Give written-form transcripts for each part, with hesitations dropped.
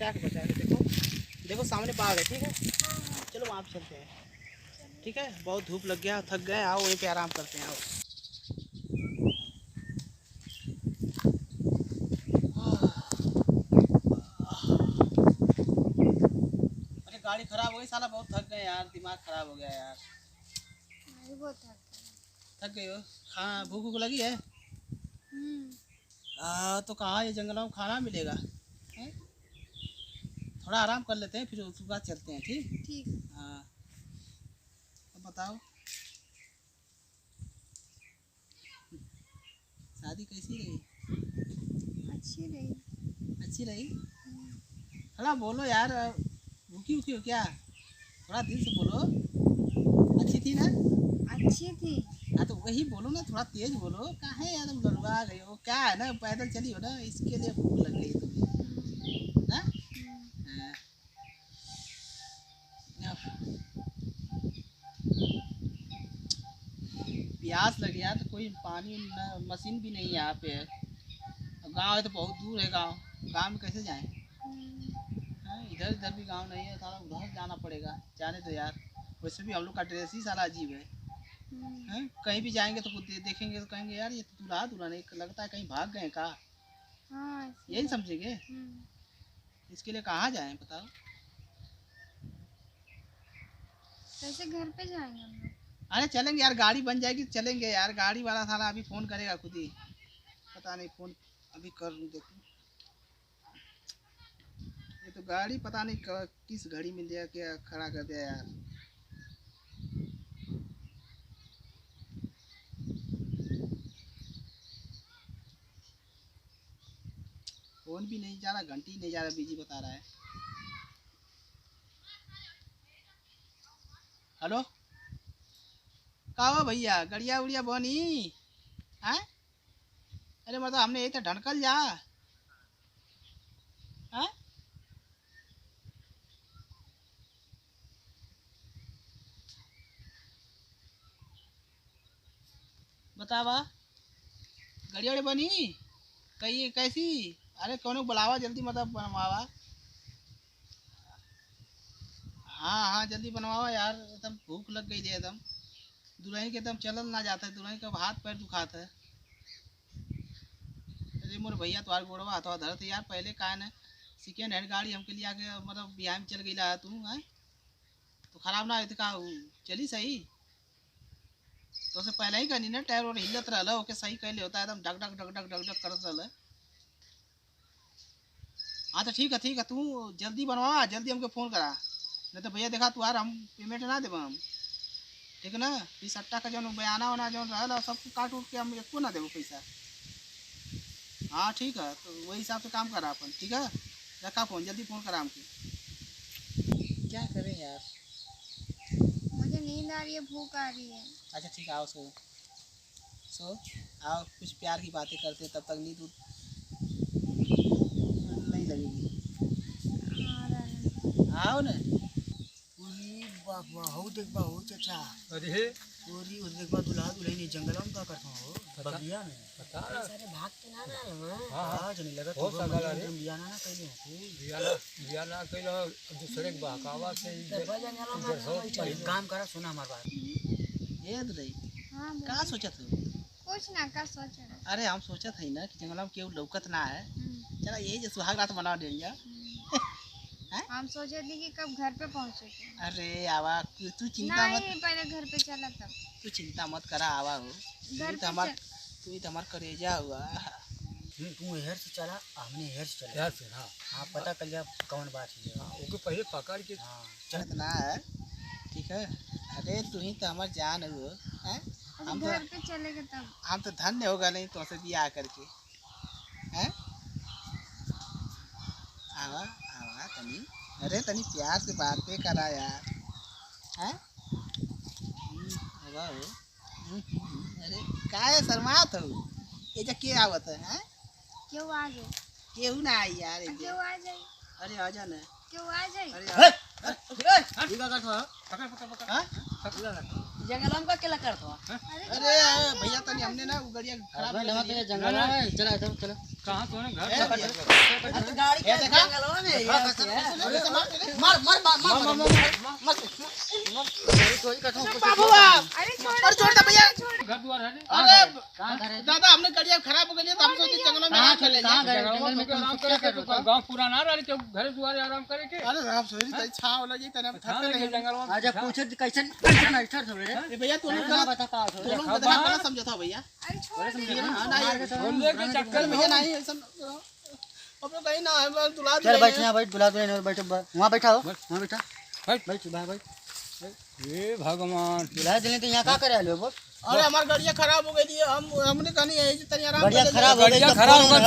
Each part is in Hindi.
बचा के देखो देखो सामने बाग है, ठीक है। चलो वहाँ पे चलते हैं, ठीक है। बहुत धूप लग गया, थक गए, आओ वहीं पे आराम करते हैं, आओ। अरे गाड़ी खराब हो गई साला, बहुत थक गए यार, दिमाग खराब हो गया यार। बहुत थक गए हो? हाँ, भूख भूख लगी है। तो कहाँ ये जंगलों में खाना मिलेगा है? थोड़ा आराम कर लेते हैं, फिर उसके बाद चलते हैं, ठीक। ठीक। हाँ, तो बताओ शादी कैसी रही? अच्छी रही। अच्छी रही? थोड़ा बोलो यार, भूखी भूखी हो क्या? थोड़ा दिल से बोलो। अच्छी थी ना? अच्छी थी। हाँ तो वही बोलो ना, थोड़ा तेज बोलो। कहाँ है यार, तुम लड़वा गई हो क्या? है ना, पैदल चली हो ना, इसके लिए भूख लग गई तुम्हें। हाँ? हाँ। प्यास लगी यार, तो कोई पानी न मशीन भी नहीं है यहाँ पे। गांव है तो बहुत दूर है, गांव में कैसे जाएं? इधर इधर भी गांव नहीं है, सारा उधर जाना पड़ेगा। जाने तो यार, वैसे भी हम लोग का ड्रेस ही सारा अजीब है। हैं? कहीं भी जाएंगे तो कुछ देखेंगे तो कहेंगे यार ये तो दूल्हा दूल्हा नहीं लगता है, कहीं भाग गए का? हाँ, यही समझेंगे। इसके लिए कहाँ जाएं बताओ? कैसे घर पे जाएंगे हम लोग? अरे चलेंगे यार, गाड़ी बन जाएगी चलेंगे यार। गाड़ी वाला साला अभी फ़ोन करेगा खुद ही, पता नहीं फ़ोन अभी कर लूँ देखो। ये तो गाड़ी पता नहीं किस घड़ी में दिया क्या खड़ा कर दिया यार। फ़ोन भी नहीं जा रहा, घंटी नहीं जा रहा, बिजी बता रहा है। हेलो, का हो भैया, गड़िया उड़िया बनी है? अरे मतलब हमने यही तो ढनकल जा है? बतावा, गड़िया उड़िया बनी कही कैसी? अरे कौन बुलावा जल्दी, मतलब बनवावा। हाँ हाँ जल्दी बनवावा यार, एकदम भूख लग गई है एकदम। दुल्हन के एकदम चलल ना जाता है, दुल्हन का हाथ पैर दुखाता है। अरे मोर भैया तुम्हारे गोड़वा हाथवा धरत यार, पहले का है ना सेकेंड हैंड गाड़ी हमके लिए आके मतलब बिहार में चल गई ला तू है, तो खराब ना होती का चली सही। तो उसे पहले ही कहनी ना, टायर और हिलत रहा ओके सही कहले होता है, एकदम डग डग डग डग डग डग करत रहा। हाँ तो ठीक है, तू जल्दी बनवा, जल्दी हमको फ़ोन करा, नहीं तो भैया देखा तुहार हम पेमेंट ना देव हम, ठीक है ना। इस अट्टा का जो बयाना वाना जो रहा सब काट उठ के हम एको ना देव पैसा। हाँ ठीक है, तो वही हिसाब से काम करा अपन, ठीक है। रखा फ़ोन, जल्दी फ़ोन करा हमको। क्या करें यार, मुझे नींद आ रही है, भूख आ रही है। अच्छा ठीक है, आओ सो आओ, कुछ प्यार की बातें करते तब तक नींद नहीं लगेगी। आओ ना। बाप हो देख बा हो चाचा। अरे ओरी उस देख बा दुल्हा दुल्हन जंगलों में का करता हो बगिया में पता सारे भाग के ना ना हाँ हां जनी लगा हो तो सकल अरे बिया ना कहले बिया ना कइलो दूसरे के बहकावा से एक काम करा सुना हमार बात। ये तो नहीं हाँ का सोचत हो? कुछ ना का सोच रहे। अरे हम सोचत है ना कि जंगल में केहू लौकत ना है, चला यही जो सुहाग रात मना देंगे। हम सोचे थे कि कब घर पे पहुँचे। अरे आवा, तू चिंता मत, नहीं पहले घर पे चला तब। तू चिंता मत करा, आवा हो। घर तू तो हमार करेजा हुआ। तू हेर से चला, हमने हेर से चला यार से हाँ हां पता कर लिया कौन बात है। हाँ ओके पहले पकड़ के हां चलत ना है, ठीक है। अरे तू ही तो हमार जान हो हैं। हम तो घर पे चलेगा तब। हम तो धन्य होगा नहीं तो से बियाह करके हैं। आवा आवा तनी, अरे तनी प्यार से बातें करा यार हैं। आवा हो। अरे काहे शर्मात हो? ये जो के आवत है हैं? क्यों आ गए? केहू ना आई यार, क्यों आ जाए? अरे आ जा ना। क्यों आ जाए? अरे ठीक है करता पकड़ पकड़ पकड़ हाँ? जंगलों में का केला करता अरे भैया तनी हमने ना वो गड़िया खराब जंगल में चला चलो कहाँ तूने घर ए, का गाड़ी ये देखा? मार मार मार मार मार बाबू बाप अरे और छोड़ दे भैया घर द्वार है नहीं? अरे कहां घर है दादा हमने गाड़ियां खराब हो गई है तो हम सोचे जंगलों में आराम कर लेंगे कहां घर जंगल जंगल में में आराम तुम करे क्या के कर रहे गांव पूरा ना रही तो घर द्वार आराम करे के अरे आप सोच रही छाव लगी तने हाँ लगे जंगल में आज पूछे कैसे कैसे ऐसा थोड़े रे ये भैया तू लोग ना गलत बता पा तू लोग गलत समझा था भैया अरे छोड़ दे समझे हां नहीं बोलने के चक्कर में भैया नहीं ऐसा अब लोग कहीं ना है दुला चल बैठ यहाँ बैठ बुला दे बैठ वहां बैठा हो वहां बैठा बैठ। बैठ बैठ हे भगवान बुला दिले तो यहाँ का करे आलो बोल अरे हमारी गाड़ियां खराब हो गई थी हमने कहानी है तनी आराम गाड़ियां कर खराब हो गई गाड़ियां खराब हो गई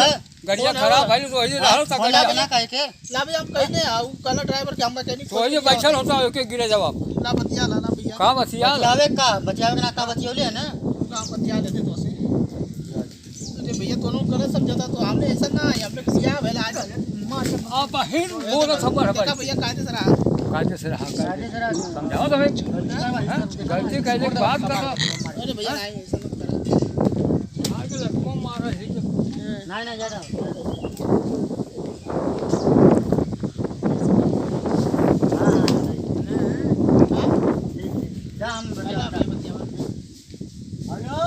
गाड़ियां खराब भइल तो वही रहल तक होला बना काहे के ला भी हम कहने आऊ कल ड्राइवर के हम मैकेनिक तो वही बैठल होता है के गिरे जवाब ला बतिया ला भैया का बसिया बचावे का बचावे ना का बचियोले है ना काम बतिया लेते तो से अरे भैया दोनों गलत समझा तो हमने ऐसा ना है हमने किया भला आज आ बहिन बोल खबर है देखा भाई भैया कायदे से रहा कायदे से रहा गाड़ी जरा समझाओ तो भाई गलती कैले के बात कर अरे भैया नहीं ऐसा मत करो आगे लगो मार है नहीं नहीं ज्यादा जा हम ला बता भैया बतिया हेलो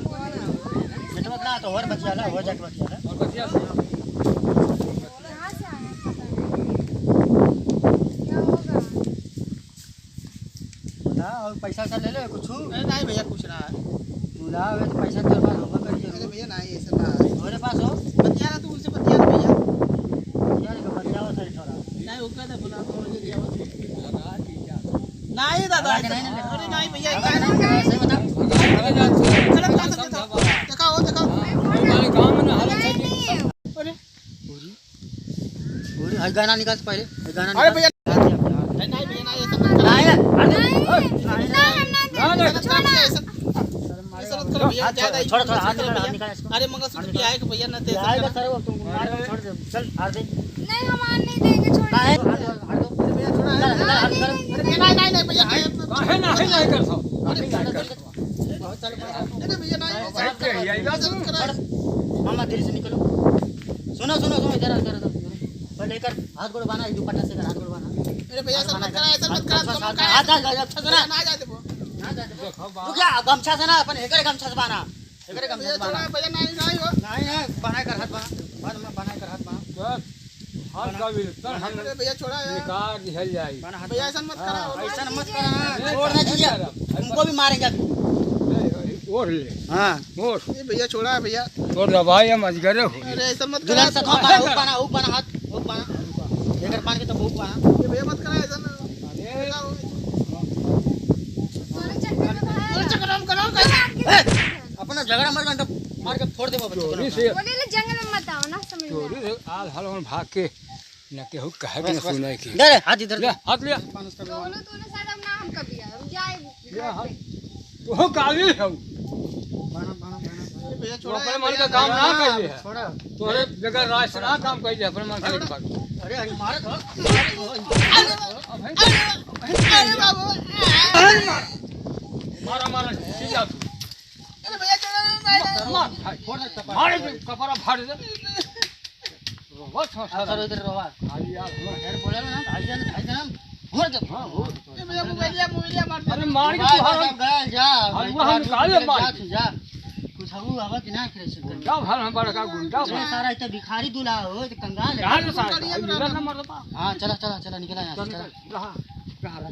नेटवर्क ना तो और बचिया ला हो जाके बचिया ला और बसिया कहाँ से आया पता नहीं क्या होगा बता और पैसा ले ले कुछ नहीं भैया कुछ ना है बुला वे तो पैसा तेरे पास होगा कर अरे जरूर भैया नहीं ऐसा ना है हमारे पास हो बतिया ना तू उनसे बतिया ना भैया यार का बचाओ सही थोड़ा नहीं वो कहते बोला तो मुझे दिया नहीं दादा अरे नहीं भैया सही बता गलत बात समझा देखा हो देखा हमारे गांव में हालत है अरे पूरी हई गाना निकाल पहले हई गाना अरे भैया निकाल नहीं भैया नहीं ऐसा मत करो नहीं ऐसा मत करो भैया ज्यादा छोड़ थोड़ा हाथ निकाल इसको अरे मंगलसूत्र क्या है कि भैया ना दे आएगा सर वो तुम मार छोड़ दे चल हार दे नहीं हम आन नहीं देंगे छोड़ का है हार दो भैया थोड़ा हाथ कर नहीं भैया काहे नहीं कर सो अरे भैया नहीं मामा धीरे से निकलो सुनो सुनो सुनो इधर इधर पर लेकर हाथ गोड़ बाना दुपट्टा से हाथ गोड़ बाना अरे भैया ऐसा मत करा ऐसा मत करा हाथ अच्छा सुना ना जाते वो तू क्या गमछा से ना अपन हेकर गमछा से बाना हेकर गमछा से बाना भैया नहीं हो नहीं बनाए कर हाथ बाना बाद में बनाए कर हाथ बाना हाथ का भी तर हम अरे भैया छोड़ा है निकाल दिहल जाई बाना हाथ भैया ऐसा मत करा ऐसा मत करना छोड़ना चाहिए तुमको भी मारेंगे अभी ओढ़ ले हां ओढ़ ये भैया छोड़ा है भैया और दवाई हम अजगरे हो अरे ऐसा मत करा दुल्हन से बाना ऊप बाना हाथ ऊप बाना हेकर पान के तो ऊप बाना ये भैया मत करा ऐसा ना तोरे चक्कर में भाई चक्कर करो अपना झगड़ा मत कर मार के फोड़ दे वो चोरी बच्चे से बोले ले जंगल में मत आओ ना समझ में चोरी से आज हाल हम भाग के न केहू कहे के न सुने की दे हाथ इधर ले हाथ लिया बोलो तूने शायद अब ना हम कभी आए हम जाए ले हाथ तू काली है बाना बाना बाना भैया तू छोड़ा अपने मन का काम ना कइले है छोड़ा तोरे जगह राज ना काम कइले अपने मन के भाग अरे अरे मार दो अरे बाबू मारा मारा ठीक जा तू अरे भैया छोड़ा मार फोड़ दे कपार मार कपड़ा फाड़ दे बस सर इधर रहो खाली यार यार बोले ना भाई जान फोड़ दे हां फोड़ ये भैया मोबाइलिया मार दे अरे मार के तू हार गए जा अब हम निकाले मार जा कुछ हु हवा कि ना करे कर गुंडा भर हम बड़ा का गुंडा अरे सारा इतना भिखारी दूल्हा हो तो कंगाल है यार सारा मिला ना मर दो हां चला चला चला निकला यहां से चला रहा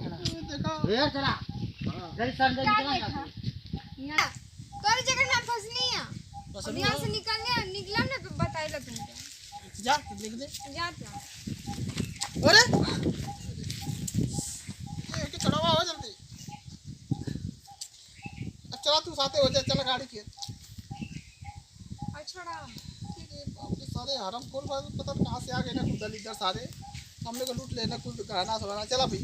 चला देखो ये चला जल्दी सर जल्दी क्या निकला देखा यहाँ तोरे जगह में फंसनी है अब यहाँ से निकला ना तो बताइला तुमको जा लिख दे जाता अरे ये कि चढ़ावा हो जल्दी अब चला तू साथे हो जा चल गाड़ी की अच्छा आपके सारे हराम खोल पता कहाँ से आ गए ना कुछ दल इधर सारे हमने को लूट लेना कुछ गहना सोना चला भाई